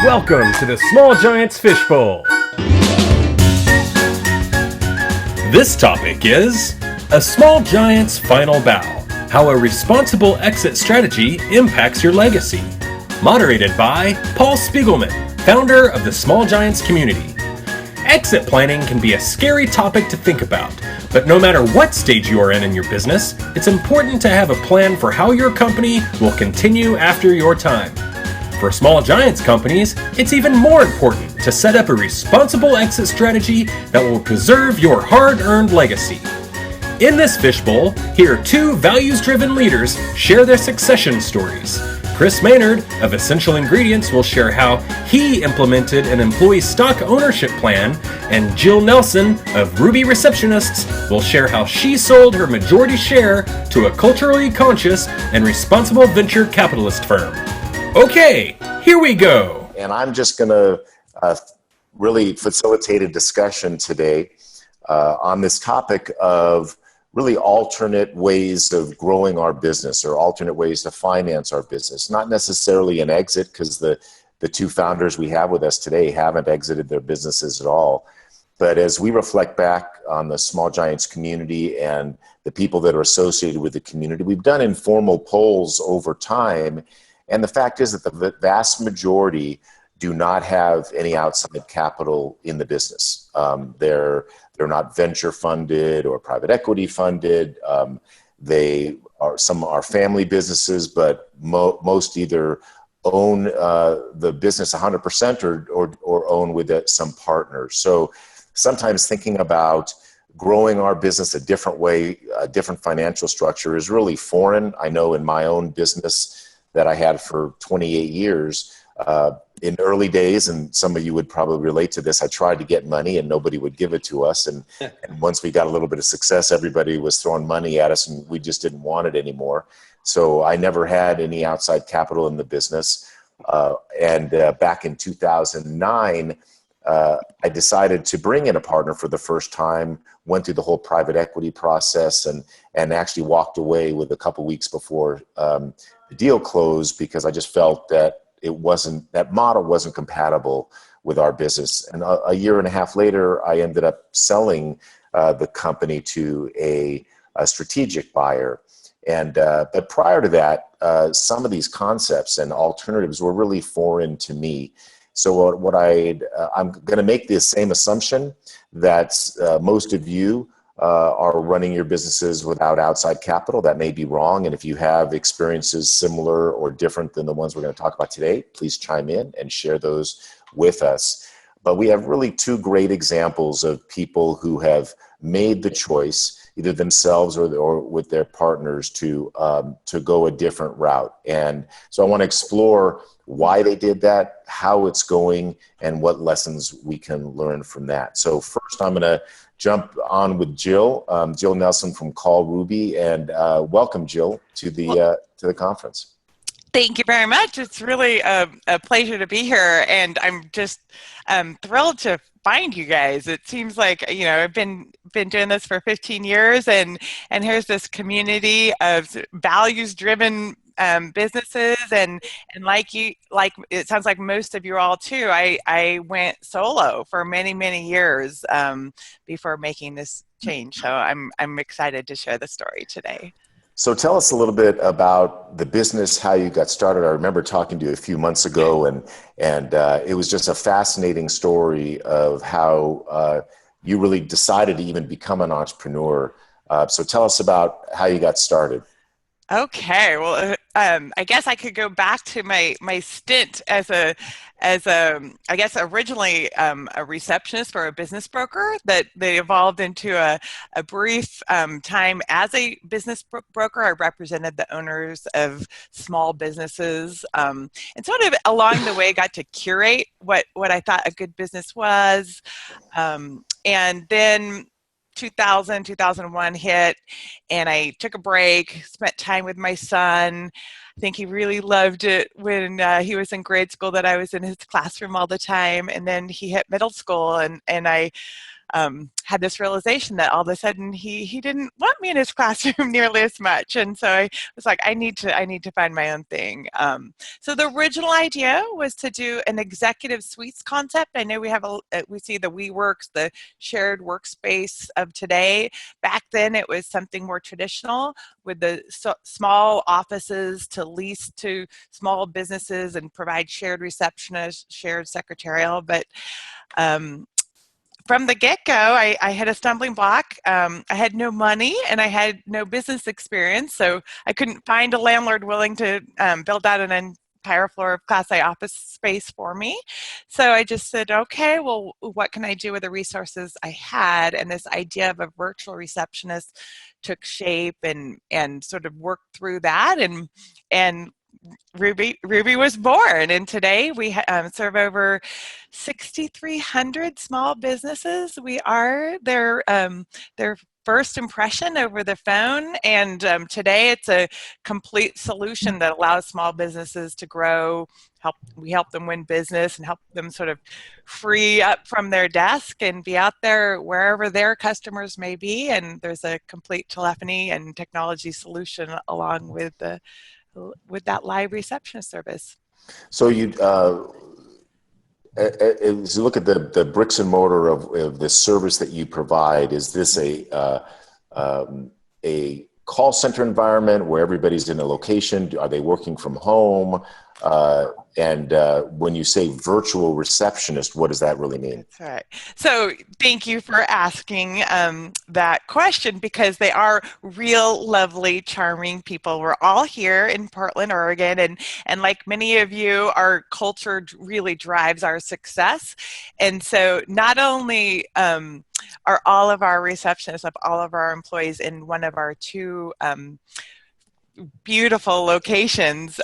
Welcome to the Small Giants Fishbowl. This topic is A Small Giant's Final Bow, How a Responsible Exit Strategy Impacts Your Legacy. Moderated by Paul Spiegelman, founder of the Small Giants community. Exit planning can be a scary topic to think about, but no matter what stage you are in your business, it's important to have a plan for how your company will continue after your time. For Small Giants companies, it's even more important to set up a responsible exit strategy that will preserve your hard-earned legacy. In this fishbowl, hear two values-driven leaders share their succession stories. Kris Maynard of Essential Ingredients will share how he implemented an employee stock ownership plan, and Jill Nelson of Ruby Receptionists will share how she sold her majority share to a culturally conscious and responsible venture capitalist firm. Okay, here we go. And I'm just going to really facilitate a discussion today on this topic of really alternate ways of growing our business or alternate ways to finance our business. Not necessarily an exit, because the two founders we have with us today haven't exited their businesses at all. But as we reflect back on the Small Giants community and the people that are associated with the community, we've done informal polls over time. And the fact is that the vast majority do not have any outside capital in the business. They're not venture funded or private equity funded. Some are family businesses, but most either own the business 100% or own with some partners. So sometimes thinking about growing our business a different way, a different financial structure is really foreign. I know in my own business that I had for 28 years, in early days, and some of you would probably relate to this, I tried to get money and nobody would give it to us. And once we got a little bit of success, everybody was throwing money at us and we just didn't want it anymore. So I never had any outside capital in the business. And back in 2009, I decided to bring in a partner for the first time, went through the whole private equity process and actually walked away with a couple weeks before the deal closed, because I just felt that that model wasn't compatible with our business. And a year and a half later, I ended up selling the company to a strategic buyer. But prior to that, some of these concepts and alternatives were really foreign to me. So I'm going to make the same assumption that most of you are running your businesses without outside capital. That may be wrong. And if you have experiences similar or different than the ones we're going to talk about today, please chime in and share those with us. But we have really two great examples of people who have made the choice, either themselves or with their partners, to go a different route. And so I want to explore why they did that, how it's going, and what lessons we can learn from that. So first, I'm going to jump on with Jill Nelson from Call Ruby, and welcome, Jill, to the conference. Thank you very much. It's really a pleasure to be here, and I'm just thrilled to find you guys. It seems like, I've been doing this for 15 years, and here's this community of values-driven businesses, and like it sounds like most of you all too. I went solo for many years before making this change. So I'm excited to share the story today. So tell us a little bit about the business, how you got started. I remember talking to you a few months ago, and it was just a fascinating story of how you really decided to even become an entrepreneur. So tell us about how you got started. Okay, well, I guess I could go back to my stint as I guess originally a receptionist for a business broker that they evolved into a brief time as a business broker. I represented the owners of small businesses, and sort of along the way got to curate what I thought a good business was, and then 2001 hit, and I took a break, spent time with my son. I think he really loved it when he was in grade school, that I was in his classroom all the time. And then he hit middle school, and I had this realization that all of a sudden he didn't want me in his classroom nearly as much, and so I was like, I need to find my own thing. So the original idea was to do an executive suites concept. I know we see the WeWorks, the shared workspace of today. Back then, it was something more traditional with the small offices to lease to small businesses and provide shared receptionists, shared secretarial, but from the get-go, I had a stumbling block. I had no money and I had no business experience, so I couldn't find a landlord willing to build out an entire floor of Class A office space for me. So I just said, okay, well, what can I do with the resources I had? And this idea of a virtual receptionist took shape and sort of worked through that, and Ruby was born, and today we serve over 6,300 small businesses. We are their first impression over the phone, and today it's a complete solution that allows small businesses to grow. We help them win business and help them sort of free up from their desk and be out there wherever their customers may be. And there's a complete telephony and technology solution along with that live receptionist service. So as you look at the bricks and mortar of the service that you provide, is this a call center environment where everybody's in a location? Are they working from home? And when you say virtual receptionist, what does that really mean? That's right. So thank you for asking that question, because they are real, lovely, charming people. We're all here in Portland, Oregon, and like many of you, our culture really drives our success. And so not only are all of our receptionists, all of our employees in one of our two beautiful locations,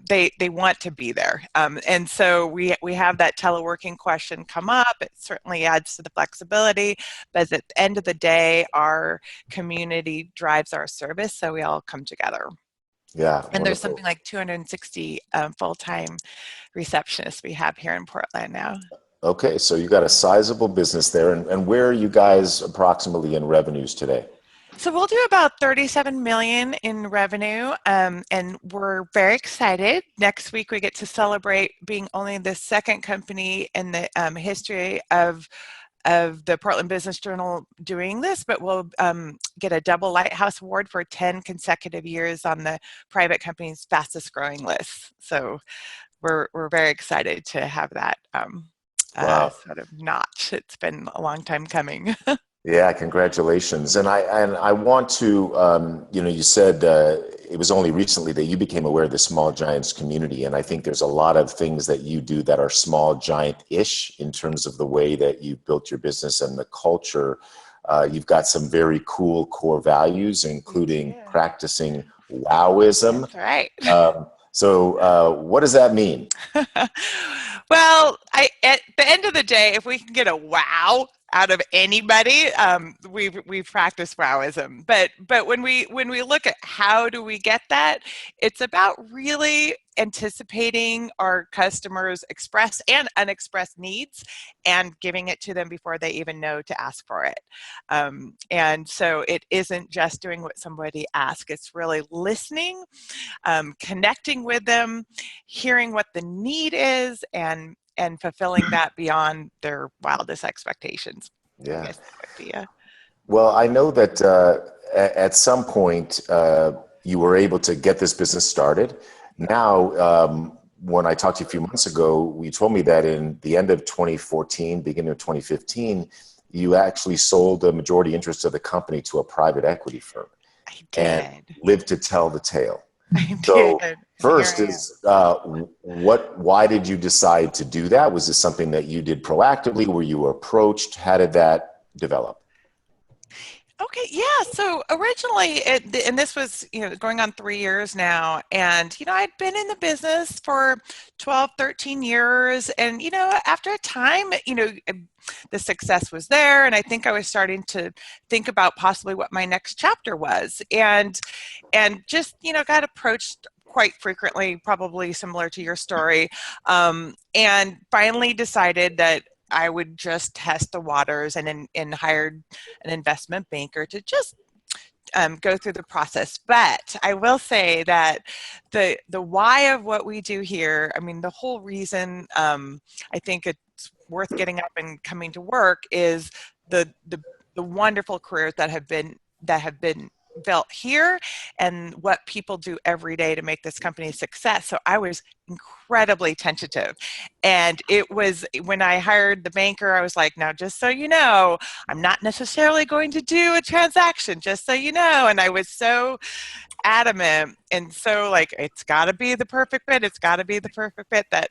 they want to be there, and so we have that teleworking question come up. It certainly adds to the flexibility, but at the end of the day, our community drives our service, so we all come together. Yeah, and wonderful. There's something like 260 full-time receptionists we have here in Portland now. Okay, so you got a sizable business there, and where are you guys approximately in revenues today? So we'll do about $37 million in revenue, and we're very excited. Next week we get to celebrate being only the second company in the history of the Portland Business Journal doing this, but we'll get a double Lighthouse Award for 10 consecutive years on the private company's fastest growing list. So we're very excited to have that Wow. sort of notch. It's been a long time coming. Yeah, congratulations. And I want to, you said it was only recently that you became aware of the Small Giants community. And I think there's a lot of things that you do that are small giant-ish in terms of the way that you've built your business and the culture. You've got some very cool core values, including practicing wowism. That's right. So what does that mean? Well, at the end of the day, if we can get a wow out of anybody, we've practiced wowism. But when we look at how do we get that, it's about really anticipating our customers' expressed and unexpressed needs and giving it to them before they even know to ask for it. And so it isn't just doing what somebody asks, it's really listening, connecting with them, hearing what the need is, and fulfilling that beyond their wildest expectations. Yeah. I guess that would be Well, I know that at some point you were able to get this business started. Now, when I talked to you a few months ago, you told me that in the end of 2014, beginning of 2015, you actually sold the majority interest of the company to a private equity firm. I did. And lived to tell the tale. I So did. first is why did you decide to do that? Was this something that you did proactively? Were you approached? How did that develop? Okay, yeah. So originally, and this was, going on 3 years now, and, I'd been in the business for 12, 13 years, and, after a time, the success was there, and I think I was starting to think about possibly what my next chapter was, and just, got approached quite frequently, probably similar to your story, and finally decided that I would just test the waters and hired an investment banker to just go through the process. But I will say that the why of what we do here, I mean, the whole reason I think it's worth getting up and coming to work is the wonderful careers that have been built here and what people do every day to make this company a success. So I was incredibly tentative. And it was when I hired the banker, I was like, now, just so you know, I'm not necessarily going to do a transaction, just so you know. And I was so adamant and so like, it's got to be the perfect fit. It's got to be the perfect fit that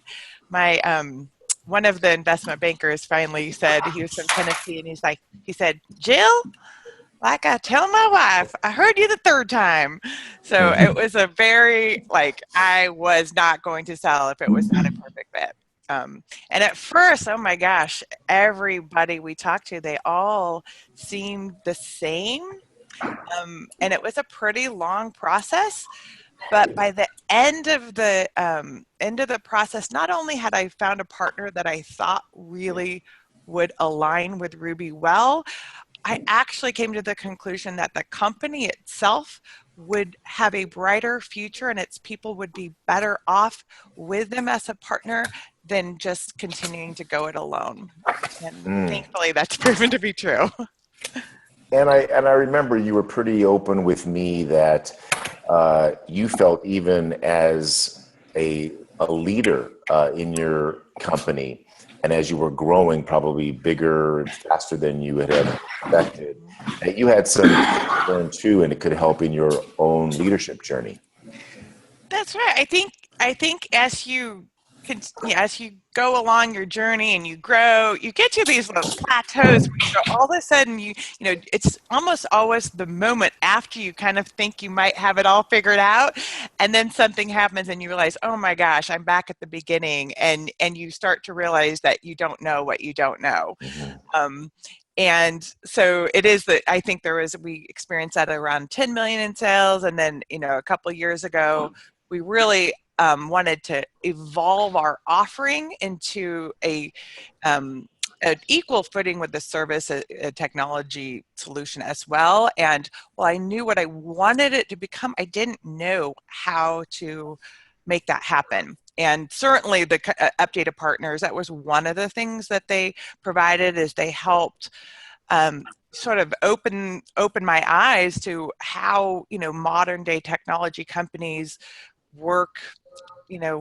my, one of the investment bankers finally said, he was from Tennessee, and he said, Jill, like I tell my wife, I heard you the third time. So it was a very, like, I was not going to sell if it was not a perfect fit. And at first, oh my gosh, everybody we talked to, they all seemed the same. And it was a pretty long process. But by the end of the process, not only had I found a partner that I thought really would align with Ruby well, I actually came to the conclusion that the company itself would have a brighter future and its people would be better off with them as a partner than just continuing to go it alone. And thankfully that's proven to be true. And I remember you were pretty open with me that you felt even as a leader in your company, and as you were growing probably bigger and faster than you had expected, that you had some to learn too, and it could help in your own leadership journey. That's right. I think as you go along your journey and you grow, you get to these little plateaus where all of a sudden you know it's almost always the moment after you kind of think you might have it all figured out, and then something happens and you realize, oh my gosh, I'm back at the beginning, and you start to realize that you don't know what you don't know. And so it is that I think we experienced that around 10 million in sales, and then a couple of years ago we really wanted to evolve our offering into an equal footing with the service, a technology solution as well. And while I knew what I wanted it to become, I didn't know how to make that happen. And certainly the updated partners, that was one of the things that they provided, is they helped sort of open my eyes to how modern day technology companies work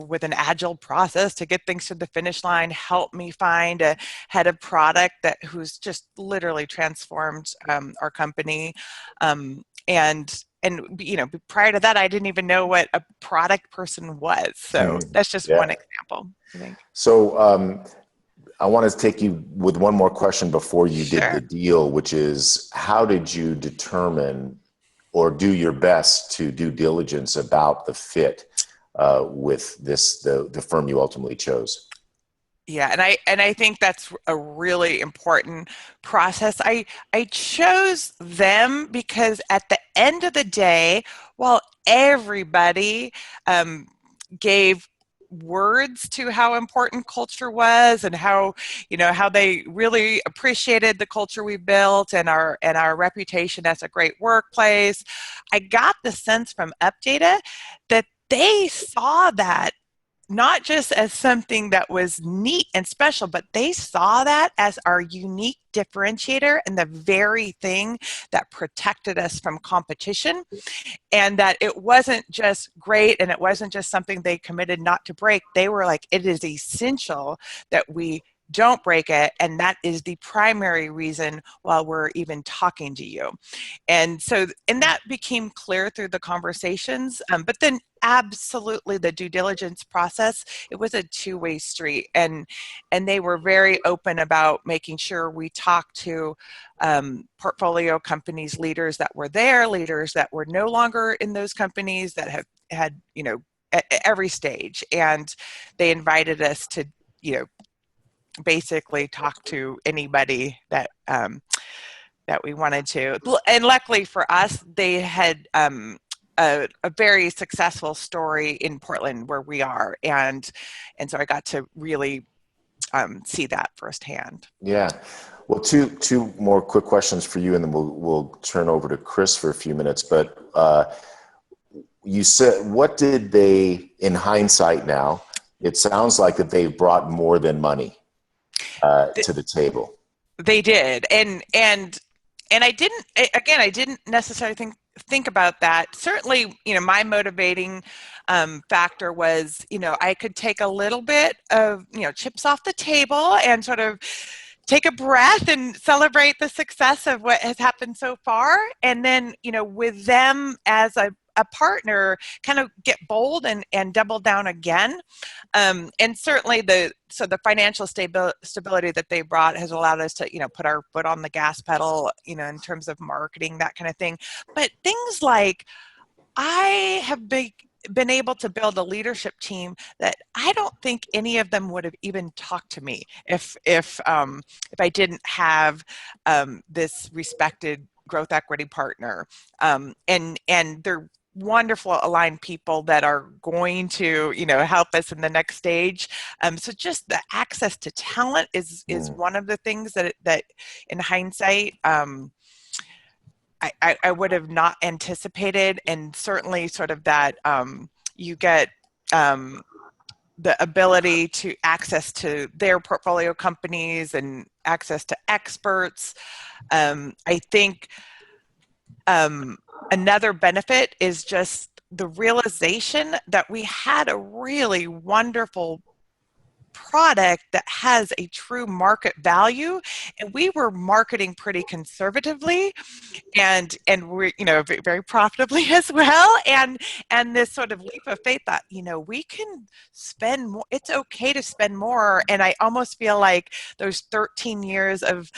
with an agile process to get things to the finish line. Help me find a head of product who's just literally transformed our company. And prior to that, I didn't even know what a product person was. So that's just one example, I think. So I want to take you with one more question before you did the deal, which is, how did you determine or do your best to due diligence about the fit with the firm you ultimately chose? Yeah, and I think that's a really important process. I chose them because at the end of the day, while everybody gave words to how important culture was and how they really appreciated the culture we built and our reputation as a great workplace, I got the sense from Updata that they saw that not just as something that was neat and special, but they saw that as our unique differentiator and the very thing that protected us from competition. And that it wasn't just great and it wasn't just something they committed not to break. They were like, it is essential that we don't break it, and that is the primary reason why we're even talking to you. And that became clear through the conversations, but then absolutely the due diligence process, it was a two-way street, and they were very open about making sure we talked to portfolio companies, leaders that were there, leaders that were no longer in those companies, that have had at every stage, and they invited us to basically talk to anybody that we wanted to. And luckily for us, they had a very successful story in Portland where we are, and so I got to really see that firsthand. Yeah. Well, two more quick questions for you, and then we'll turn over to Kris for a few minutes. But you said, what did they, in hindsight now, it sounds like that they brought more than money to the table. They did, and I didn't necessarily think about that. Certainly, my motivating factor was, I could take a little bit of, chips off the table and sort of take a breath and celebrate the success of what has happened so far. And then, with them as a partner, kind of get bold and double down again. And certainly the financial stability that they brought has allowed us to, put our foot on the gas pedal, in terms of marketing, that kind of thing. But things like, I have been able to build a leadership team that I don't think any of them would have even talked to me if I didn't have this respected growth equity partner. And they're wonderful aligned people that are going to help us in the next stage. So just the access to talent is one of the things that in hindsight I would have not anticipated. And certainly sort of that you get the ability to access to their portfolio companies and access to experts. I think another benefit is just the realization that we had a really wonderful product that has a true market value, and we were marketing pretty conservatively and we're very profitably as well, and this sort of leap of faith that we can spend more, it's okay to spend more. And I almost feel like those 13 years of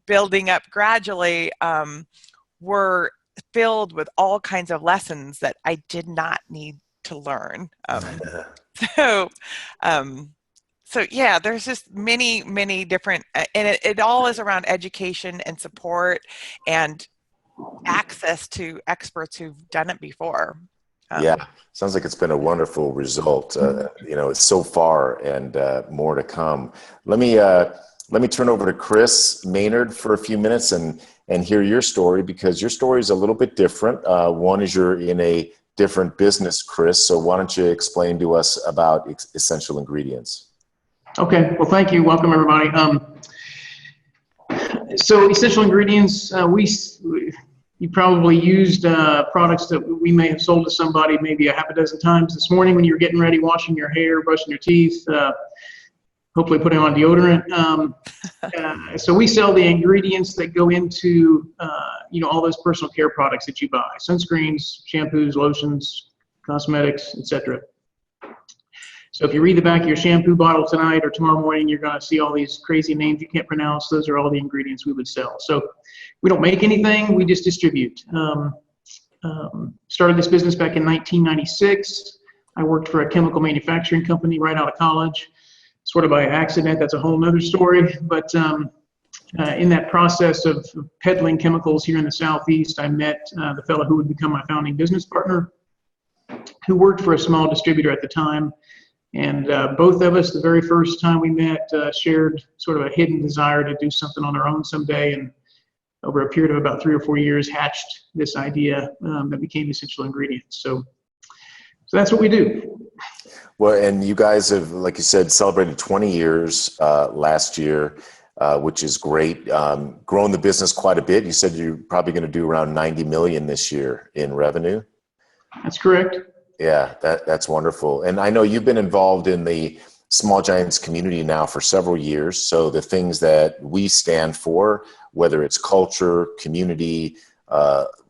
building up gradually were filled with all kinds of lessons that I did not need to learn. So yeah, there's just many different, and it all is around education and support and access to experts who've done it before. Yeah, sounds like it's been a wonderful result, so far, and more to come. Let me turn over to Kris Maynard for a few minutes and hear your story, because your story is a little bit different. One is you're in a different business, Kris. So why don't you explain to us about Essential Ingredients? Okay, well, thank you. Welcome, everybody. So Essential Ingredients, you probably used products that we may have sold to somebody maybe a half a dozen times this morning when you were getting ready, washing your hair, brushing your teeth, hopefully putting on deodorant. So we sell the ingredients that go into, all those personal care products that you buy: sunscreens, shampoos, lotions, cosmetics, etc. So if you read the back of your shampoo bottle tonight or tomorrow morning, you're going to see all these crazy names you can't pronounce. Those are all the ingredients we would sell. So we don't make anything, we just distribute. Started this business back in 1996. I worked for a chemical manufacturing company right out of college, sort of by accident. That's a whole nother story. But in that process of peddling chemicals here in the Southeast, I met the fellow who would become my founding business partner, who worked for a small distributor at the time. And both of us, the very first time we met, shared sort of a hidden desire to do something on our own someday. And over a period of about 3 or 4 years, hatched this idea that became Essential Ingredients. So that's what we do. Well, and you guys have, like you said, celebrated 20 years last year, which is great. Grown the business quite a bit. You said you're probably going to do around 90 million this year in revenue. That's correct. Yeah, that's wonderful. And I know you've been involved in the Small Giants community now for several years. So the things that we stand for, whether it's culture, community,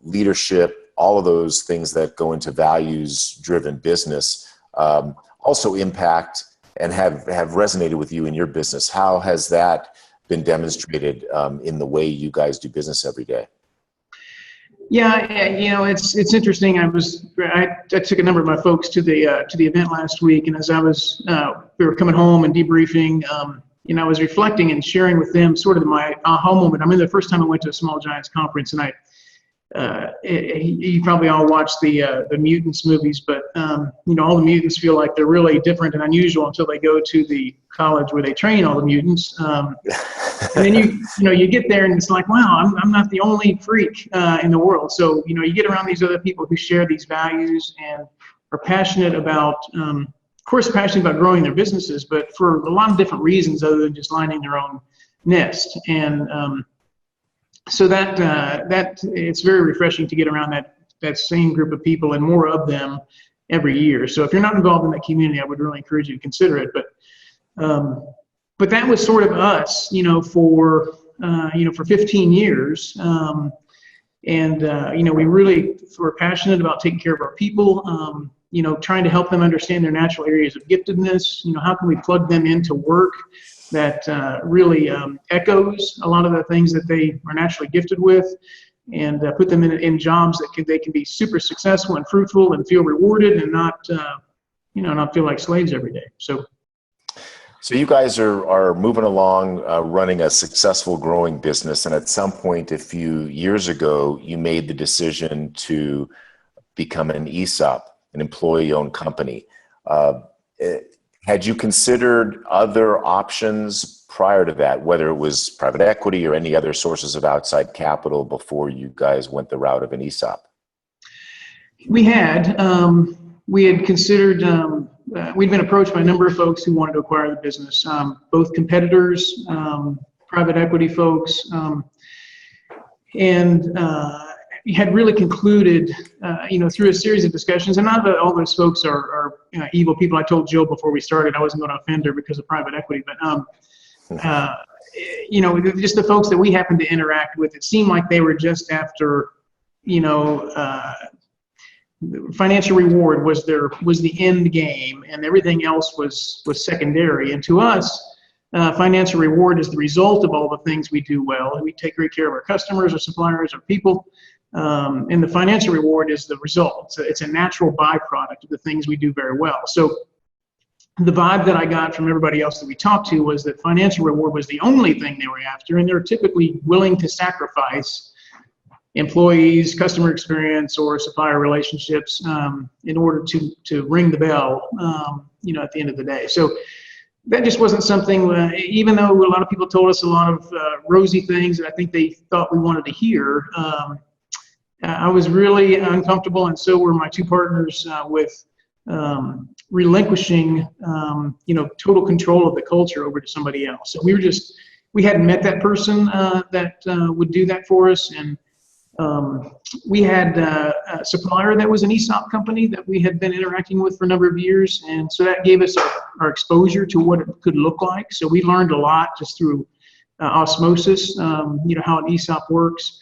leadership, all of those things that go into values-driven business, also impact and have resonated with you in your business. How has that been demonstrated in the way you guys do business every day? Yeah, it's interesting. I took a number of my folks to the event last week, and as I was, we were coming home and debriefing. I was reflecting and sharing with them sort of my aha moment. I mean, the first time I went to a Small Giants conference, and you probably all watch the Mutants movies, but all the mutants feel like they're really different and unusual until they go to the college where they train all the mutants. And then you get there and it's like, wow, I'm not the only freak in the world. So you get around these other people who share these values and are passionate about, of course, passionate about growing their businesses, but for a lot of different reasons other than just lining their own nest. And so that it's very refreshing to get around that same group of people and more of them every year. So if you're not involved in that community, I would really encourage you to consider it. But that was sort of us, for 15 years. We really were passionate about taking care of our people, trying to help them understand their natural areas of giftedness. How can we plug them into work that really echoes a lot of the things that they are naturally gifted with, and put them in jobs that they can be super successful and fruitful and feel rewarded and not feel like slaves every day. So you guys are moving along, running a successful growing business. And at some point a few years ago, you made the decision to become an ESOP, an employee-owned company. Had you considered other options prior to that, whether it was private equity or any other sources of outside capital before you guys went the route of an ESOP? We had considered, we'd been approached by a number of folks who wanted to acquire the business, both competitors, private equity folks, and had really concluded, through a series of discussions, and not that all those folks are evil people. I told Jill before we started I wasn't going to offend her because of private equity, but just the folks that we happened to interact with, it seemed like they were just after, financial reward was the end game, and everything else was secondary. And to us, financial reward is the result of all the things we do well, and we take great care of our customers, our suppliers, our people. And the financial reward is the result. So it's a natural byproduct of the things we do very well. So the vibe that I got from everybody else that we talked to was that financial reward was the only thing they were after, and they're typically willing to sacrifice employees, customer experience, or supplier relationships in order to ring the bell, at the end of the day. So that just wasn't something, even though a lot of people told us a lot of rosy things that I think they thought we wanted to hear, I was really uncomfortable, and so were my two partners, with relinquishing, total control of the culture over to somebody else. So we hadn't met that person that would do that for us, and we had a supplier that was an ESOP company that we had been interacting with for a number of years, and so that gave us our exposure to what it could look like. So we learned a lot just through osmosis, how an ESOP works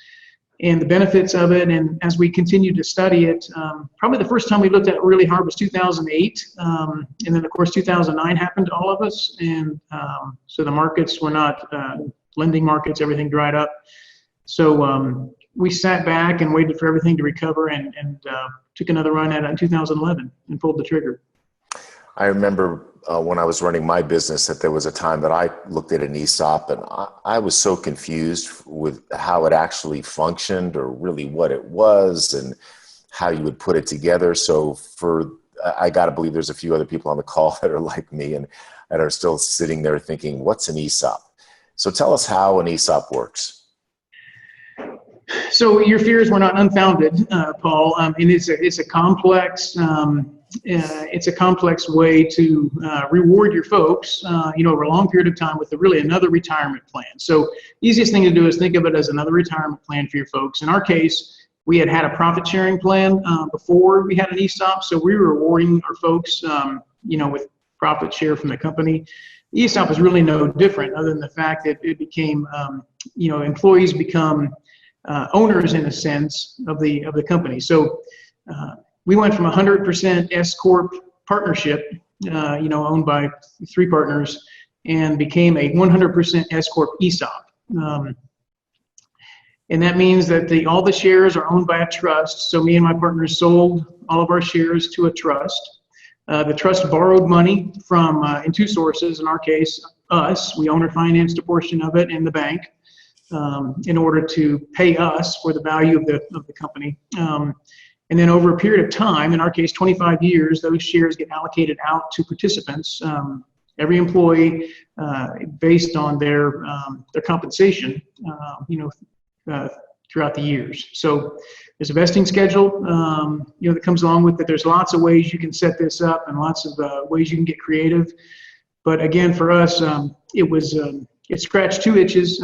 and the benefits of it. And as we continued to study it, probably the first time we looked at it really hard was 2008. And then, of course, 2009 happened to all of us. And so the markets were not lending markets, everything dried up. So we sat back and waited for everything to recover and took another run at it in 2011 and pulled the trigger. I remember when I was running my business that there was a time that I looked at an ESOP and I was so confused with how it actually functioned or really what it was and how you would put it together. So I got to believe there's a few other people on the call that are like me and are still sitting there thinking, what's an ESOP? So tell us how an ESOP works. So your fears were not unfounded, Paul. And it's a complex way to reward your folks, over a long period of time with really another retirement plan. So easiest thing to do is think of it as another retirement plan for your folks. In our case, we had a profit sharing plan before we had an ESOP, so we were rewarding our folks, with profit share from the company. The ESOP is really no different, other than the fact that it became, employees become owners in a sense of the company. So we went from 100% S Corp partnership, owned by three partners, and became a 100% S Corp ESOP. And that means that all the shares are owned by a trust. So me and my partners sold all of our shares to a trust. The trust borrowed money from in two sources. In our case, us. We owner financed a portion of it, and the bank. in order to pay us for the value of the company. And then over a period of time, in our case, 25 years, those shares get allocated out to participants, every employee, based on their compensation, throughout the years. So there's a vesting schedule, that comes along with it. There's lots of ways you can set this up and lots of ways you can get creative. But again, for us, it scratched two itches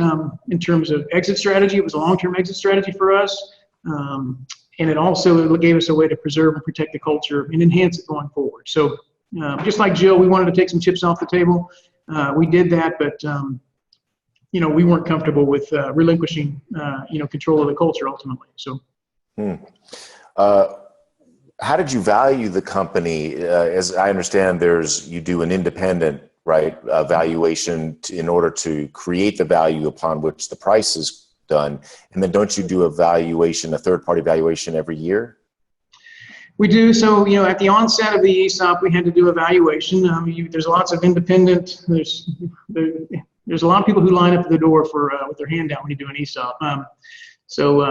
in terms of exit strategy. It was a long-term exit strategy for us. And it also gave us a way to preserve and protect the culture and enhance it going forward. So just like Jill, we wanted to take some chips off the table. We did that, but we weren't comfortable with relinquishing control of the culture ultimately. So how did you value the company? As I understand, you do an independent, right, valuation in order to create the value upon which the price is done. And then don't you do a third-party valuation every year? We do. So, at the onset of the ESOP, we had to do a valuation. There's lots of independent, there's a lot of people who line up at the door with their hand out when you do an ESOP. So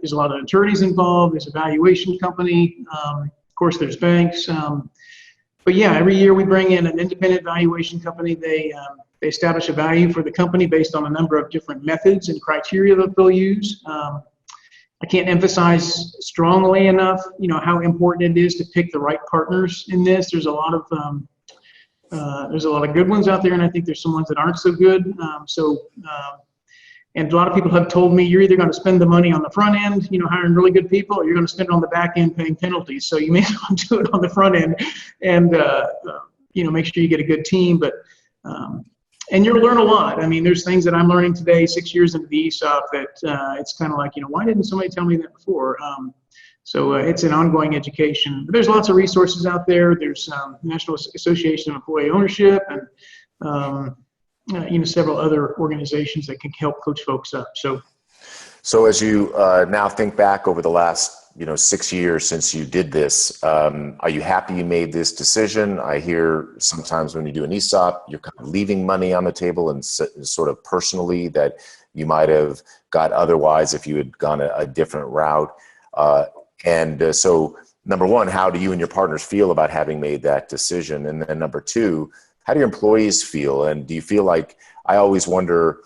there's a lot of attorneys involved. There's a valuation company. Of course, there's banks. But yeah, every year we bring in an independent valuation company. They establish a value for the company based on a number of different methods and criteria that they'll use. I can't emphasize strongly enough, how important it is to pick the right partners in this. There's a lot of good ones out there, and I think there's some ones that aren't so good. And a lot of people have told me, you're either going to spend the money on the front end, hiring really good people, or you're going to spend it on the back end paying penalties. So you may as well do it on the front end and, make sure you get a good team. But and you'll learn a lot. I mean, there's things that I'm learning today, 6 years into the ESOP, that it's kind of like, why didn't somebody tell me that before? So it's an ongoing education. But there's lots of resources out there. There's National Association of Employee Ownership and several other organizations that can help coach folks up. So as you now think back over the last 6 years since you did this, are you happy you made this decision? I hear sometimes when you do an ESOP, you're kind of leaving money on the table and sort of personally that you might have got otherwise if you had gone a different route. So number one, how do you and your partners feel about having made that decision? And then number two, how do your employees feel? And do you feel like, I always wonder,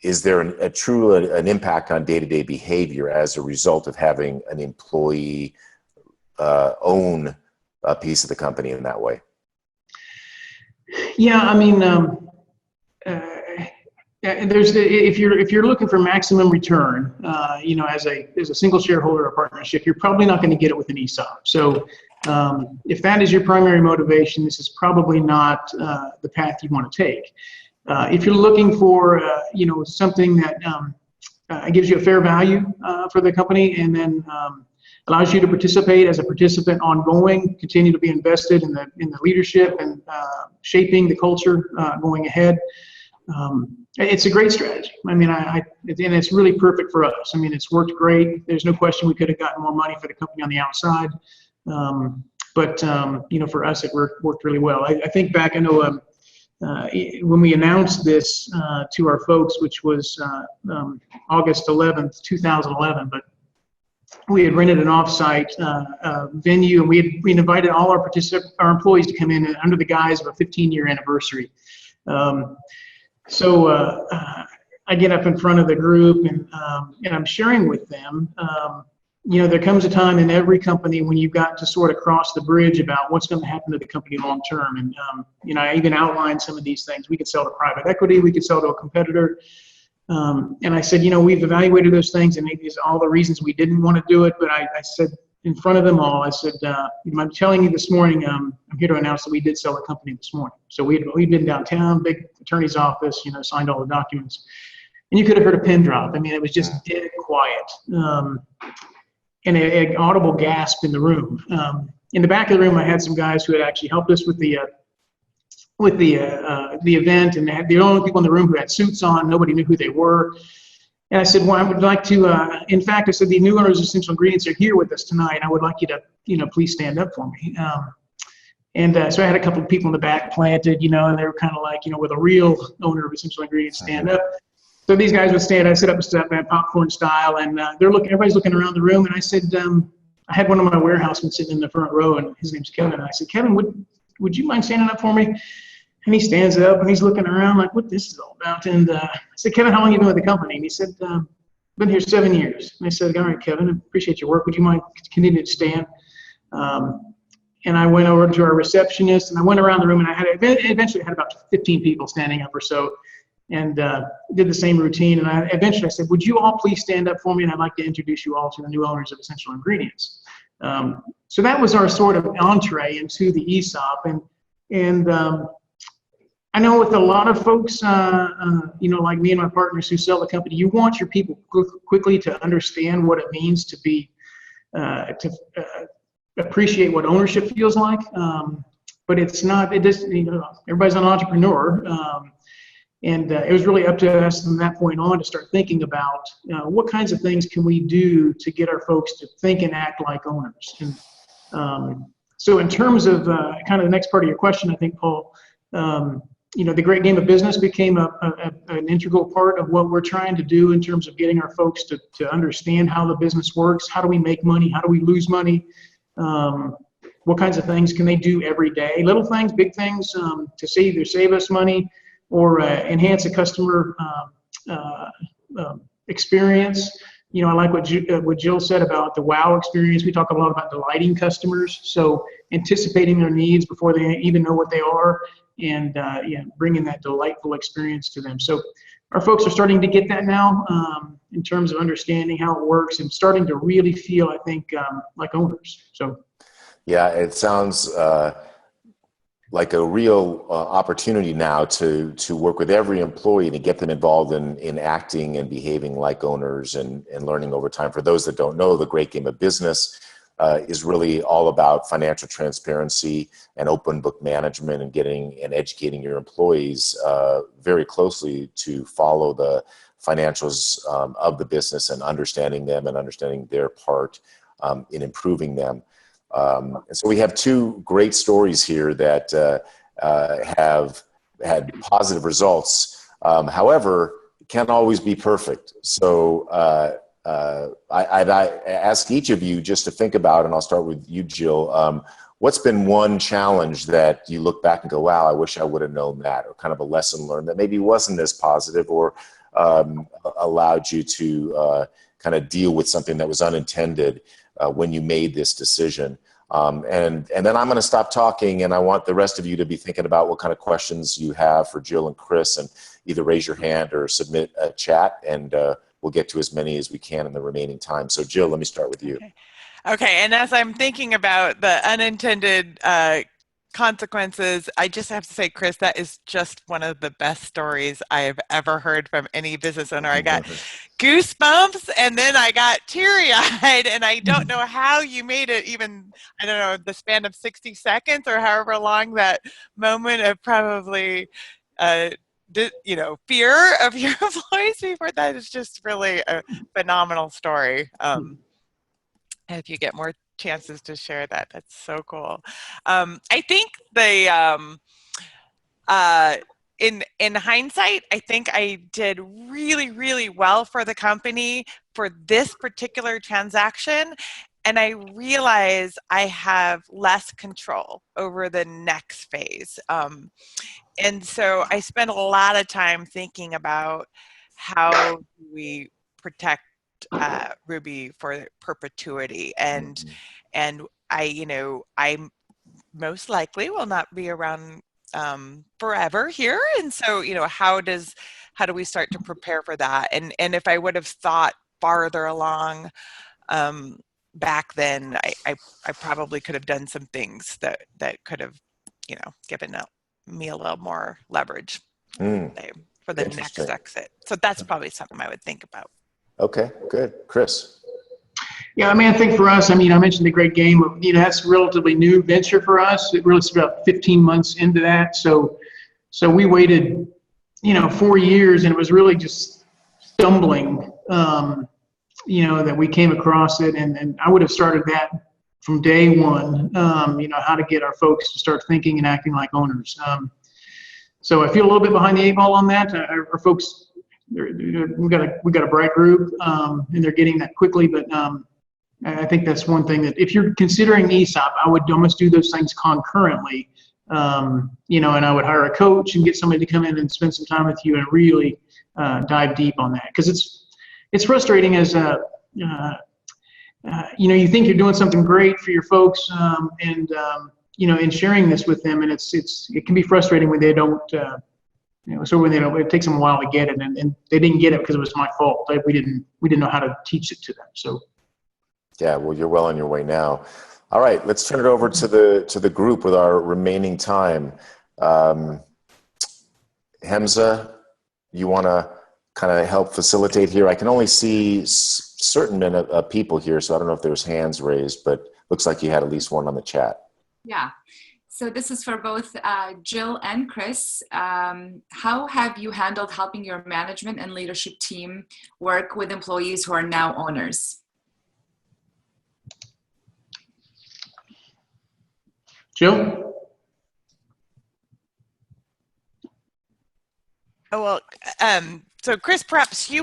is there an impact on day-to-day behavior as a result of having an employee own a piece of the company in that way? Yeah, I mean, if you're looking for maximum return, as a single shareholder or partnership, you're probably not going to get it with an ESOP. So if that is your primary motivation, this is probably not the path you want to take. If you're looking for, something that gives you a fair value for the company and then allows you to participate as a participant ongoing, continue to be invested in the leadership and shaping the culture going ahead, it's a great strategy. I mean, and it's really perfect for us. I mean, it's worked great. There's no question we could have gotten more money for the company on the outside. But for us, it worked really well. I think back, I know, when we announced this to our folks, which was August 11th, 2011, but we had rented an off-site venue, and we invited all our employees to come in under the guise of a 15-year anniversary. So I get up in front of the group, and I'm sharing with them. There comes a time in every company when you've got to sort of cross the bridge about what's going to happen to the company long term. And, I even outlined some of these things. We could sell to private equity. We could sell to a competitor. And I said, we've evaluated those things, and these are all the reasons we didn't want to do it. But I said in front of them all, I said, I'm telling you this morning, I'm here to announce that we did sell a company this morning. So we'd been downtown, big attorney's office, signed all the documents. And you could have heard a pin drop. I mean, it was just dead quiet. And an audible gasp in the room. In the back of the room, I had some guys who had actually helped us with the event, and they're the only people in the room who had suits on. Nobody knew who they were. And I said, well, I would like to. In fact, I said, the new owners of Essential Ingredients are here with us tonight. I would like you to, please stand up for me. So I had a couple of people in the back planted, and they were kind of like, with a real owner of Essential Ingredients stand up. So these guys would stand. I set up a step at popcorn style, and everybody's looking around the room. And I said, I had one of my warehousemen sitting in the front row, and his name's Kevin. And I said, Kevin, would you mind standing up for me? And he stands up, and he's looking around like, what this is all about. And I said, Kevin, how long have you been with the company? And he said, been here 7 years. And I said, all right, Kevin, I appreciate your work. Would you mind continuing to stand? And I went over to our receptionist, and I went around the room, and eventually had about 15 people standing up or so, and did the same routine. And eventually I said, would you all please stand up for me? And I'd like to introduce you all to the new owners of Essential Ingredients. So that was our sort of entree into the ESOP. And I know with a lot of folks, like me and my partners who sell the company, you want your people quickly to understand what it means to be, appreciate what ownership feels like. But it's not, everybody's an entrepreneur. And it was really up to us from that point on to start thinking about what kinds of things can we do to get our folks to think and act like owners. And so in terms of kind of the next part of your question, I think, Paul, the great game of business became an integral part of what we're trying to do in terms of getting our folks to understand how the business works. How do we make money? How do we lose money? What kinds of things can they do every day? Little things, big things, to either save us money or enhance a customer experience. I like what Jill said about the wow experience. We talk a lot about delighting customers, so anticipating their needs before they even know what they are, and bringing that delightful experience to them. So our folks are starting to get that now in terms of understanding how it works and starting to really feel, I think, like owners. So, yeah, it sounds like a real opportunity now to work with every employee to get them involved in acting and behaving like owners and learning over time. For those that don't know, the great game of business is really all about financial transparency and open book management and getting and educating your employees very closely to follow the financials of the business and understanding them and understanding their part in improving them. And so we have two great stories here that have had positive results. However, it can't always be perfect. So I'd ask each of you just to think about, and I'll start with you, Jill, what's been one challenge that you look back and go, wow, I wish I would have known that, or kind of a lesson learned that maybe wasn't as positive or allowed you to kind of deal with something that was unintended when you made this decision. And then I'm going to stop talking, and I want the rest of you to be thinking about what kind of questions you have for Jill and Kris, and either raise your hand or submit a chat, and we'll get to as many as we can in the remaining time. So Jill, let me start with you. Okay, and as I'm thinking about the unintended consequences, I just have to say, Kris, that is just one of the best stories I have ever heard from any business owner. I got goosebumps, and then I got teary-eyed, and I don't know how you made it even, I don't know, the span of 60 seconds or however long that moment of probably, fear of your employees before that is just really a phenomenal story. If you get more chances to share that, that's so cool. I think in hindsight, I think I did really, really well for the company for this particular transaction, and I realize I have less control over the next phase. And so I spent a lot of time thinking about how do we protect Ruby for perpetuity, and I most likely will not be around forever here, and so how do we start to prepare for that? And if I would have thought farther along back then, I probably could have done some things that could have given me a little more leverage for the next exit. So that's probably something I would think about. Okay, good. Kris? Yeah, I think for us, I mentioned the great game. That's a relatively new venture for us. It really is about 15 months into that. So we waited, 4 years, and it was really just stumbling, that we came across it. And I would have started that from day one, how to get our folks to start thinking and acting like owners. So I feel a little bit behind the eight ball on that. Our folks we've got a bright group, and they're getting that quickly. But I think that's one thing that if you're considering ESOP, I would almost do those things concurrently. And I would hire a coach and get somebody to come in and spend some time with you and really dive deep on that, because it's frustrating as you think you're doing something great for your folks, and sharing this with them, and it can be frustrating when they don't. So when it takes them a while to get it, and they didn't get it because it was my fault. We didn't know how to teach it to them. So. Yeah, well, you're well on your way now. All right, let's turn it over to the group with our remaining time. Hamza, you want to kind of help facilitate here? I can only see certain people here, so I don't know if there's hands raised, but looks like you had at least one on the chat. Yeah. So this is for both Jill and Kris. How have you handled helping your management and leadership team work with employees who are now owners? Jill? Oh, well, so Kris, perhaps you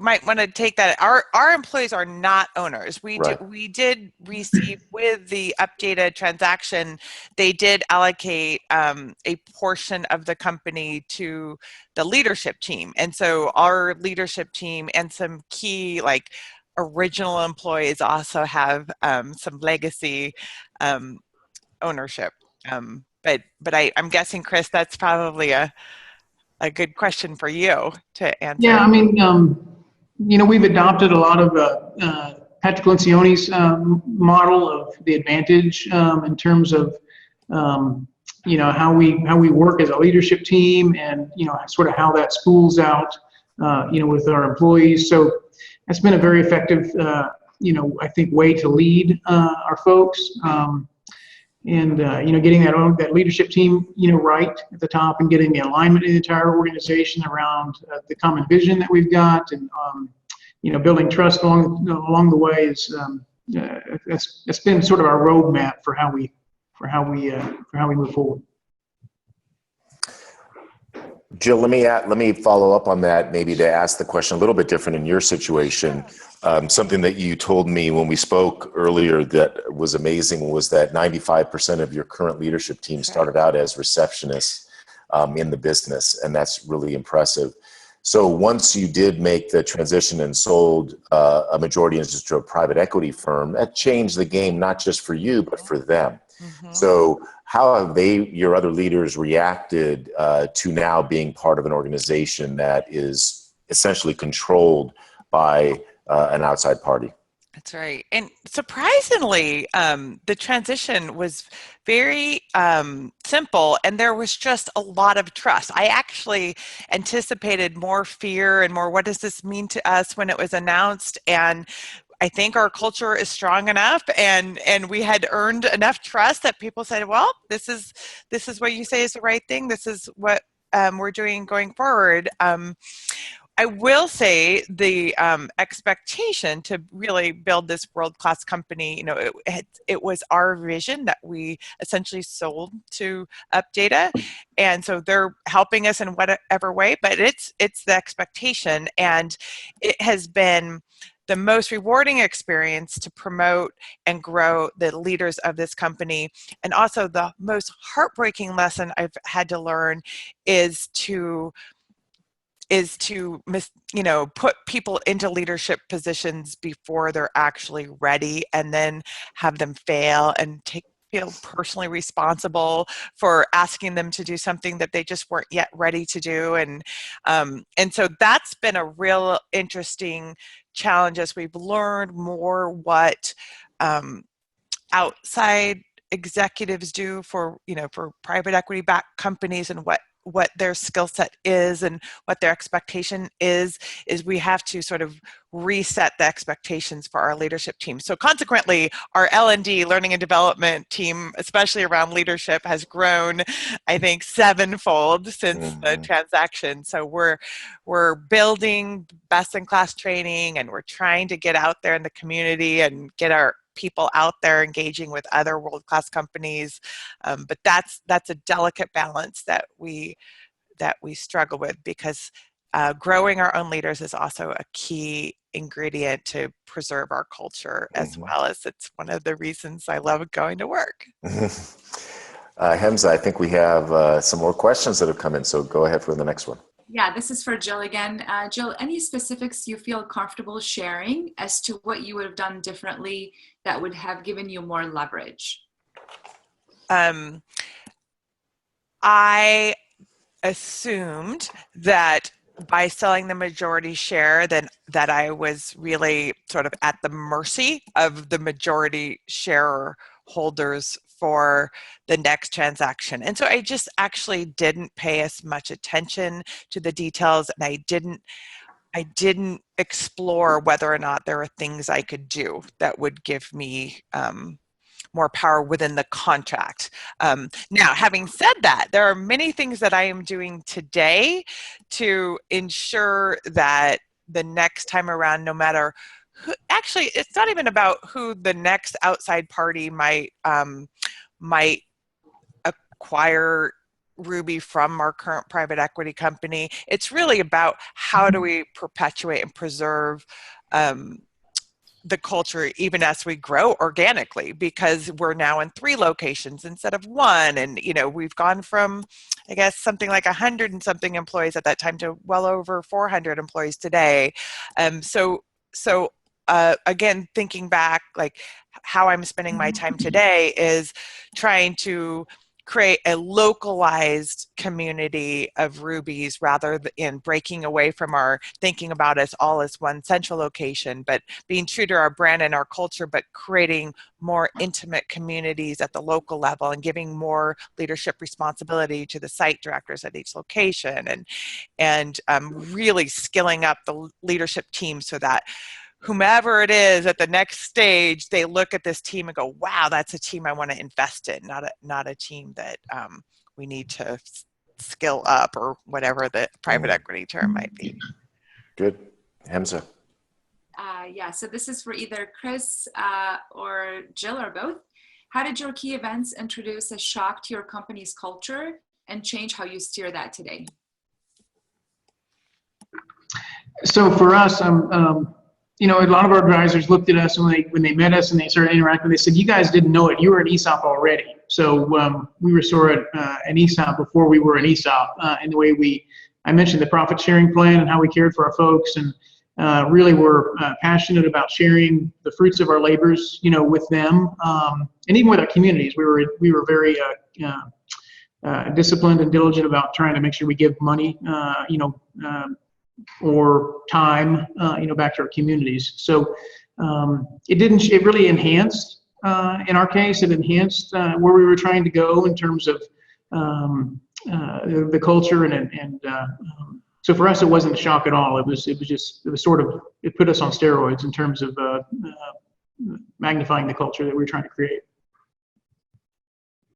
might want to take that. Our employees are not owners. We did receive with the updated transaction, they did allocate a portion of the company to the leadership team. And so our leadership team and some key original employees also have some legacy ownership. But I'm guessing, Kris, that's probably a good question for you to answer. Yeah, I mean, we've adopted a lot of Patrick Lencioni's model of the advantage in terms of how we work as a leadership team, and sort of how that spools out with our employees. So that's been a very effective I think way to lead our folks. And getting that leadership team right at the top, and getting the alignment in the entire organization around the common vision that we've got, and building trust along the way is that's been sort of our roadmap for how we move forward. Jill, let me follow up on that, maybe to ask the question a little bit different in your situation. Something that you told me when we spoke earlier that was amazing was that 95% of your current leadership team started out as receptionists in the business, and that's really impressive. So once you did make the transition and sold a majority interest to a private equity firm, that changed the game, not just for you, but for them. Mm-hmm. So how have your other leaders reacted to now being part of an organization that is essentially controlled by an outside party? That's right. And surprisingly, the transition was very simple, and there was just a lot of trust. I actually anticipated more fear and more, what does this mean to us, when it was announced? And I think our culture is strong enough, and we had earned enough trust that people said, well, this is what you say is the right thing. This is what we're doing going forward. I will say the expectation to really build this world-class company, it was our vision that we essentially sold to Updata, and so they're helping us in whatever way, but it's the expectation, and it has been the most rewarding experience to promote and grow the leaders of this company. And also the most heartbreaking lesson I've had to learn is to put people into leadership positions before they're actually ready, and then have them fail and feel personally responsible for asking them to do something that they just weren't yet ready to do. And so that's been a real interesting challenge as we've learned more what outside executives do for private equity backed companies, and what their skill set is and what their expectation is we have to sort of reset the expectations for our leadership team. So consequently, our L&D, learning and development team, especially around leadership, has grown, I think, 7-fold since the transaction. So we're building best-in-class training, and we're trying to get out there in the community and get our people out there engaging with other world-class companies, but that's a delicate balance that that we struggle with, because growing our own leaders is also a key ingredient to preserve our culture, as well as it's one of the reasons I love going to work. Hamza, I think we have some more questions that have come in, so go ahead for the next one. Yeah, this is for Jill again. Jill, any specifics you feel comfortable sharing as to what you would have done differently that would have given you more leverage? I assumed that by selling the majority share, then that I was really sort of at the mercy of the majority shareholders for the next transaction. And so I just actually didn't pay as much attention to the details, and I didn't explore whether or not there were things I could do that would give me more power within the contract. Now, having said that, there are many things that I am doing today to ensure that the next time around, no matter who, actually, it's not even about who the next outside party might acquire Ruby from our current private equity company. It's really about how do we perpetuate and preserve the culture even as we grow organically, because we're now in 3 locations instead of 1. And, we've gone from, I guess, something like 100 and something employees at that time to well over 400 employees today. Again, thinking back, like how I'm spending my time today is trying to create a localized community of Rubies rather than breaking away from our thinking about us all as one central location, but being true to our brand and our culture, but creating more intimate communities at the local level and giving more leadership responsibility to the site directors at each location, and really skilling up the leadership team so that whomever it is at the next stage, they look at this team and go, wow, that's a team I want to invest in, not a team that we need to skill up, or whatever the private equity term might be. Good. Hamza. Yeah, so this is for either Kris or Jill, or both. How did your key events introduce a shock to your company's culture and change how you steer that today? So for us, a lot of our advisors looked at us when they met us and they started interacting. They said, "You guys didn't know it. You were an ESOP already." So we were sort of an ESOP before we were an ESOP. In the way I mentioned the profit sharing plan and how we cared for our folks, and really were passionate about sharing the fruits of our labors, with them, and even with our communities. We were very disciplined and diligent about trying to make sure we give money, or time, back to our communities. So it really enhanced, in our case, it enhanced where we were trying to go in terms of the culture, and so for us, it wasn't a shock at all. It put us on steroids in terms of magnifying the culture that we were trying to create.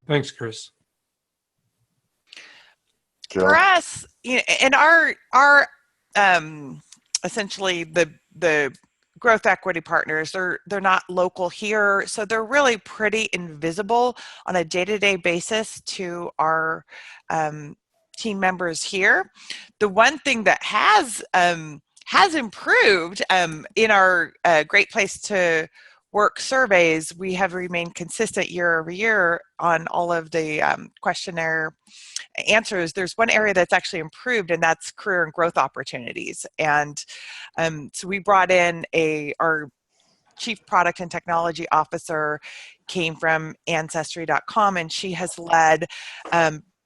Thanks, Kris. For us, and our essentially the growth equity partners, they're not local here, so they're really pretty invisible on a day-to-day basis to our team members here. The one thing that has improved in our Great Place to Work surveys, we have remained consistent year over year on all of the questionnaire answers. There's one area that's actually improved, and that's career and growth opportunities. And so we brought in our chief product and technology officer, came from Ancestry.com, and she has led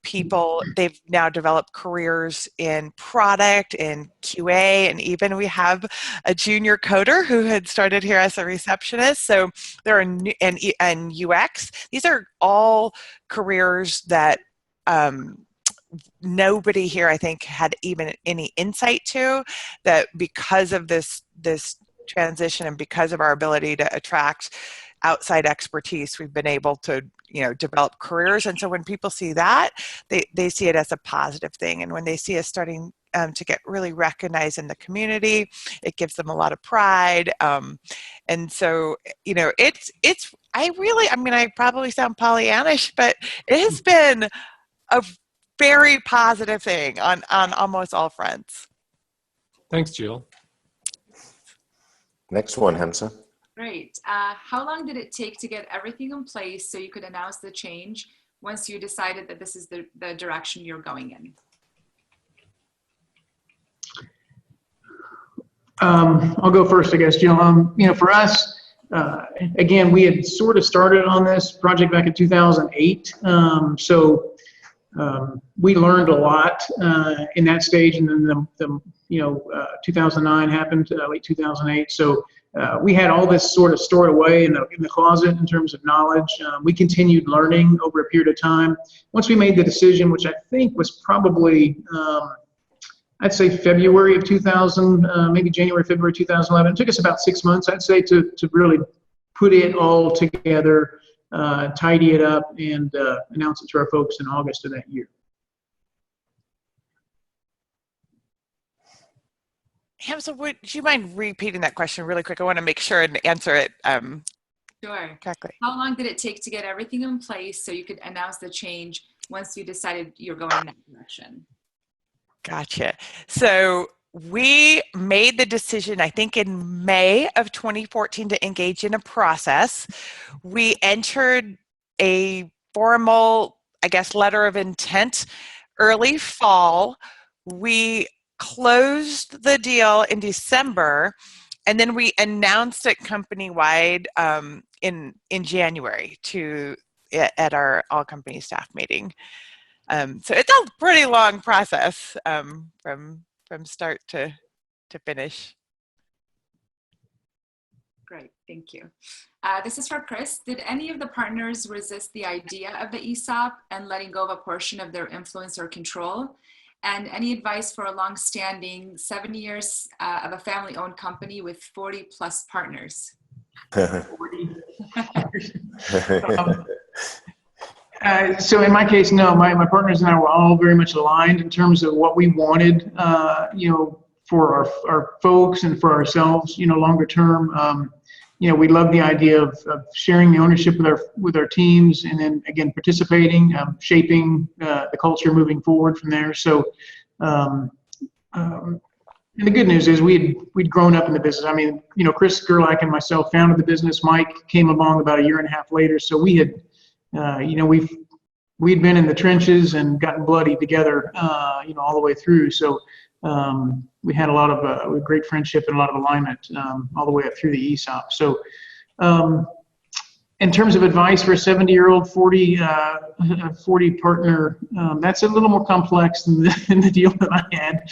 people. They've now developed careers in product, in QA, and even we have a junior coder who had started here as a receptionist. So there are and UX. These are all careers that nobody here, I think, had even any insight to, that because of this transition and because of our ability to attract outside expertise, we've been able to develop careers. And so when people see that, they see it as a positive thing. And when they see us starting to get really recognized in the community, it gives them a lot of pride. And so, I probably sound Pollyannish, but it has been very positive thing on almost all fronts. Thanks, Jill. Next one, Hamza. Great. How long did it take to get everything in place so you could announce the change once you decided that this is the direction you're going in? I'll go first, I guess, Jill. For us, again, we had sort of started on this project back in 2008. We learned a lot in that stage, and then 2009 happened, late 2008. So we had all this sort of stored away in the closet in terms of knowledge. We continued learning over a period of time. Once we made the decision, which I think was probably I'd say February of 2000, maybe January, February 2011. It took us about 6 months, I'd say, to really put it all together, tidy it up, and announce it to our folks in August of that year. Hamza, would you mind repeating that question really quick? I want to make sure and answer it Sure. correctly. How long did it take to get everything in place so you could announce the change once you decided you're going in that direction? Gotcha. So we made the decision, I think, in May of 2014 to engage in a process. We entered a formal, I guess, letter of intent early fall. We closed the deal in December, and then we announced it company-wide in January at our all-company staff meeting. So it's a pretty long process from start to finish. Great, thank you. This is for Kris. Did any of the partners resist the idea of the ESOP and letting go of a portion of their influence or control? And any advice for a long-standing 70 years of a family-owned company with 40 plus partners? So in my case, no, my partners and I were all very much aligned in terms of what we wanted, for our folks and for ourselves, longer term. We love the idea of sharing the ownership with our teams, and then again participating, shaping the culture moving forward from there. So, and the good news is we'd grown up in the business. I mean, Kris Gerlach and myself founded the business. Mike came along about a year and a half later. So we had, we'd been in the trenches and gotten bloody together, all the way through. So we had a lot of great friendship and a lot of alignment all the way up through the ESOP. So in terms of advice for a 70-year-old 40 partner, that's a little more complex than the deal that I had.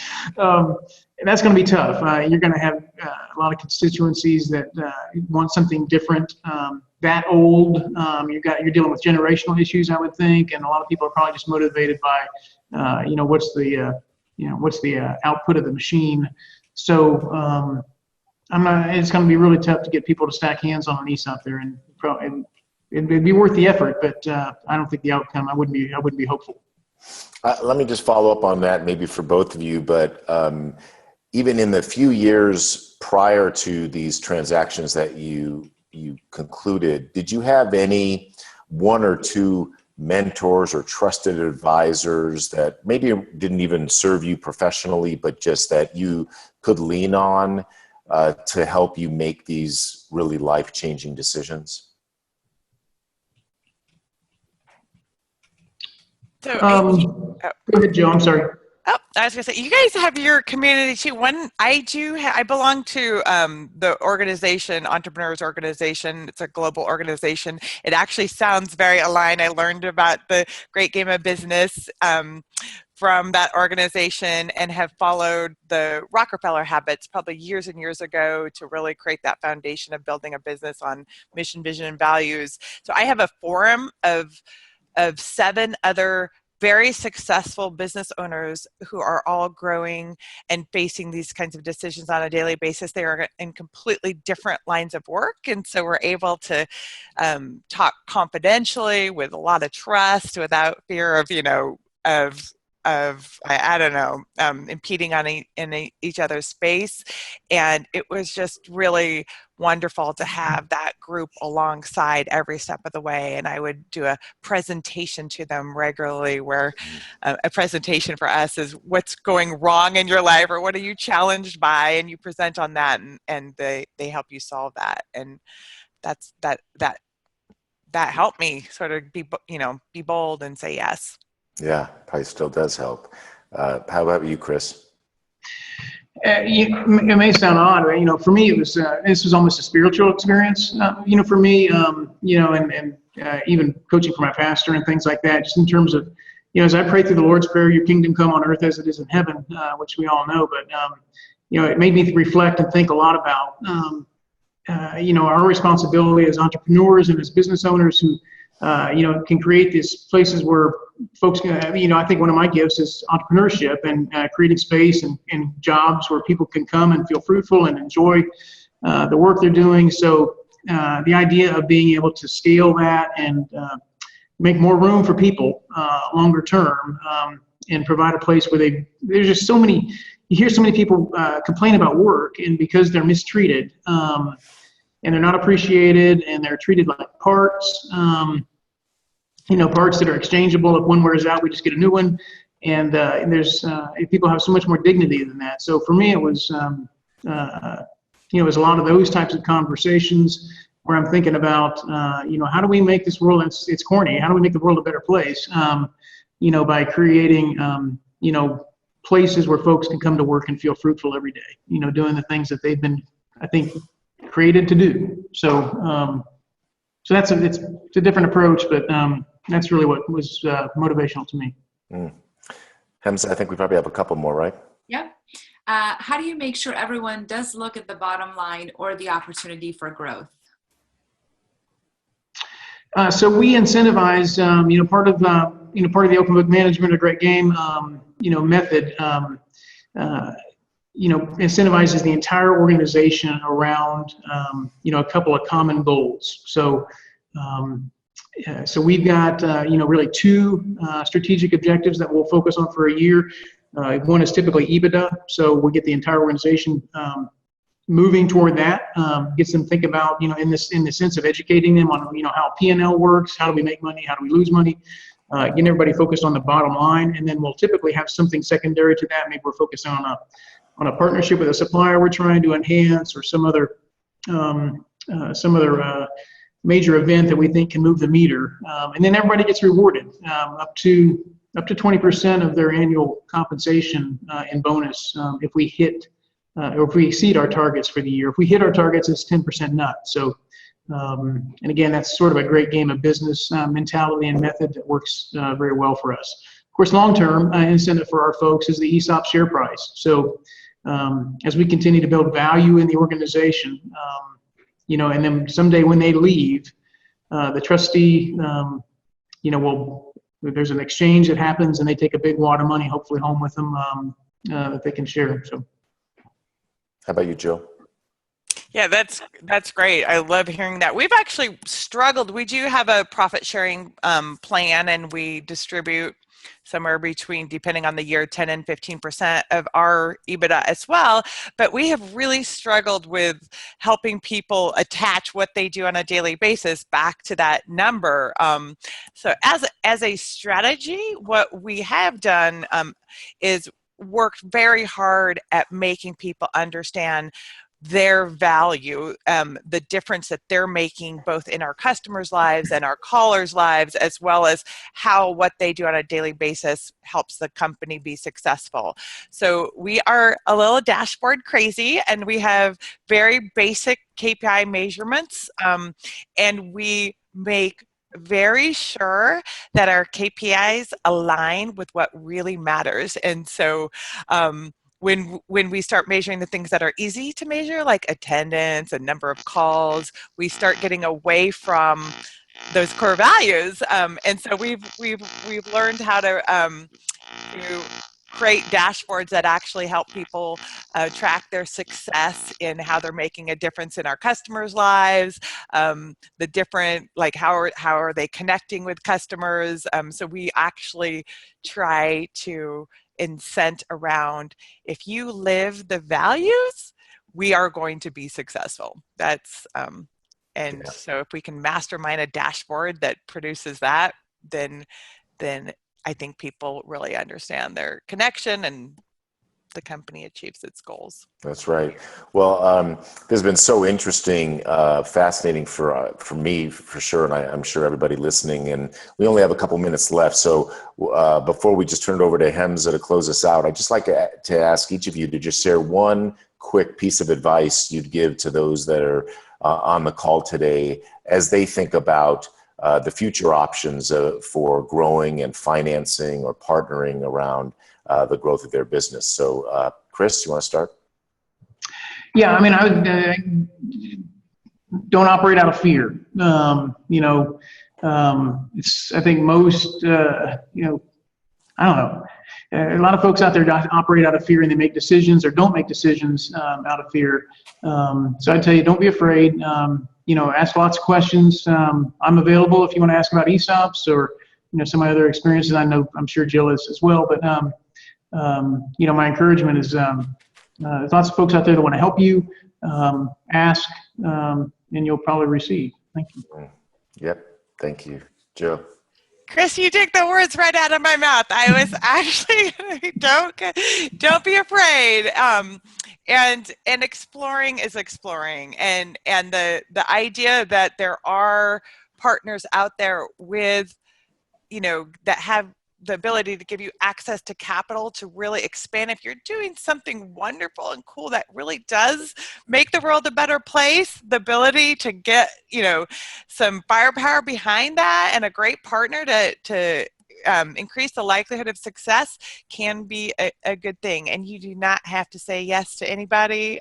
And that's going to be tough. You're going to have a lot of constituencies that want something different. That old, you're dealing with generational issues, I would think, and a lot of people are probably just motivated by, what's the output of the machine. So it's going to be really tough to get people to stack hands on an ESOP there, and it'd be worth the effort, but I don't think the outcome, I wouldn't be hopeful. Let me just follow up on that, maybe for both of you, but even in the few years prior to these transactions that you concluded, did you have any one or two mentors or trusted advisors that maybe didn't even serve you professionally, but just that you could lean on to help you make these really life-changing decisions? So, Go ahead, Joe. I'm sorry. Oh, I was going to say, you guys have your community too. I belong to the organization, Entrepreneurs Organization. It's a global organization. It actually sounds very aligned. I learned about the Great Game of Business from that organization and have followed the Rockefeller habits probably years and years ago to really create that foundation of building a business on mission, vision, and values. So I have a forum of 7 other very successful business owners who are all growing and facing these kinds of decisions on a daily basis. They are in completely different lines of work. And so we're able to talk confidentially with a lot of trust without fear of, impeding on in each other's space. And it was just really wonderful to have that group alongside every step of the way. And I would do a presentation to them regularly where a presentation for us is what's going wrong in your life or what are you challenged by, and you present on that, and they help you solve that. And that helped me sort of be bold and say yes. Yeah, probably still does help. How about you, Kris? It may sound odd, but, for me, it was this was almost a spiritual experience. For me, and even coaching for my pastor and things like that, just in terms of, as I pray through the Lord's Prayer, your kingdom come on earth as it is in heaven, which we all know. But, it made me reflect and think a lot about, our responsibility as entrepreneurs and as business owners who, can create these places where folks can, I think one of my gifts is entrepreneurship and creating space and jobs where people can come and feel fruitful and enjoy the work they're doing. So the idea of being able to scale that and make more room for people longer term and provide a place where there's just so many, you hear so many people complain about work, and because they're mistreated and they're not appreciated and they're treated like parts, parts that are exchangeable. If one wears out, we just get a new one. And there's people have so much more dignity than that. So for me, it was, it was a lot of those types of conversations where I'm thinking about, how do we make this world, it's corny, how do we make the world a better place, by creating, places where folks can come to work and feel fruitful every day, doing the things that they've been, I think, created to do. So it's a different approach, but that's really what was motivational to me. Hamza, I think we probably have a couple more, right? Yep. How do you make sure everyone does look at the bottom line or the opportunity for growth? So we incentivize, part of the open book management, a great game, method, incentivizes the entire organization around, a couple of common goals. So we've got, really two strategic objectives that we'll focus on for a year. One is typically EBITDA. So we'll get the entire organization moving toward that, gets them to think about, in the sense of educating them on, how P&L works, how do we make money, how do we lose money, getting everybody focused on the bottom line. And then we'll typically have something secondary to that. Maybe we're focusing on a partnership with a supplier we're trying to enhance, or some other major event that we think can move the meter. And then everybody gets rewarded up to 20% of their annual compensation in bonus if we hit or if we exceed our targets for the year. If we hit our targets, it's 10% nut. So, and again, that's sort of a great game of business mentality and method that works very well for us. Of course, long-term incentive for our folks is the ESOP share price. So as we continue to build value in the organization, and then someday when they leave, the trustee, there's an exchange that happens and they take a big wad of money, hopefully home with them, that they can share. So. How about you, Jill? Yeah, that's great. I love hearing that. We've actually struggled. We do have a profit sharing plan, and we distribute somewhere between, depending on the year, 10 and 15% of our EBITDA as well. But we have really struggled with helping people attach what they do on a daily basis back to that number. So as a strategy, what we have done is worked very hard at making people understand their value, the difference that they're making both in our customers' lives and our callers' lives, as well as how what they do on a daily basis helps the company be successful. So we are a little dashboard crazy, and we have very basic KPI measurements, and we make very sure that our KPIs align with what really matters. And so when we start measuring the things that are easy to measure, like attendance and number of calls, we start getting away from those core values. And so we've learned how to create dashboards that actually help people track their success in how they're making a difference in our customers' lives, the different, like how are they connecting with customers. So we actually try to incent around, if you live the values, we are going to be successful. That's so if we can mastermind a dashboard that produces that, then I think people really understand their connection and the company achieves its goals. That's right. Well, this has been so interesting, fascinating for me, for sure, and I'm sure everybody listening. And we only have a couple minutes left. So before we just turn it over to Hamza to close us out, I'd just like to ask each of you to just share one quick piece of advice you'd give to those that are on the call today as they think about the future options for growing and financing or partnering around the growth of their business. So, Kris, you want to start? Yeah, I mean, I would don't operate out of fear. It's, I think most, I don't know. A lot of folks out there operate out of fear, and they make decisions or don't make decisions out of fear. So I'd tell you, don't be afraid. Ask lots of questions. I'm available if you want to ask about ESOPs or some of my other experiences. I'm sure Jill is as well. But my encouragement is there's lots of folks out there that want to help you. Ask, and you'll probably receive. Thank you. Yep. Thank you, Jill. Kris, you took the words right out of my mouth. I was actually don't be afraid. And exploring is exploring, and the idea that there are partners out there with, that have the ability to give you access to capital to really expand. If you're doing something wonderful and cool that really does make the world a better place, the ability to get, some firepower behind that and a great partner to increase the likelihood of success can be a good thing. And you do not have to say yes to anybody.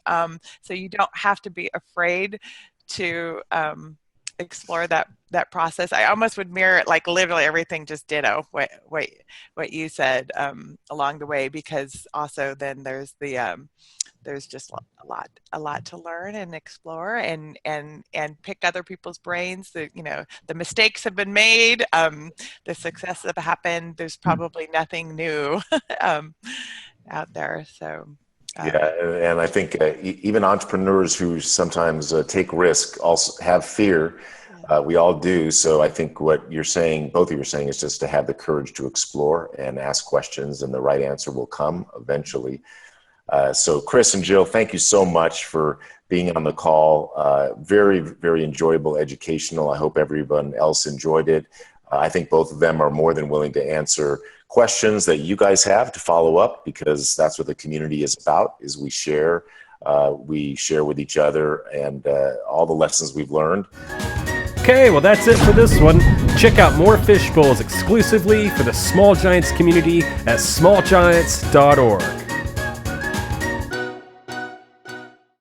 So you don't have to be afraid to explore that process. I almost would mirror it, like literally everything, just ditto what you said along the way, because also then there's just a lot to learn and explore and pick other people's brains. The mistakes have been made, the successes have happened. There's probably nothing new out there. So yeah, and I think even entrepreneurs who sometimes take risk also have fear. We all do. So I think what you're saying, both of you are saying, is just to have the courage to explore and ask questions, and the right answer will come eventually. So Kris and Jill, thank you so much for being on the call. Very, very enjoyable, educational. I hope everyone else enjoyed it. I think both of them are more than willing to answer questions that you guys have to follow up, because that's what the community is about, is we share with each other and all the lessons we've learned. Okay, well that's it for this one. Check out more Fishbowls exclusively for the Small Giants community at smallgiants.org.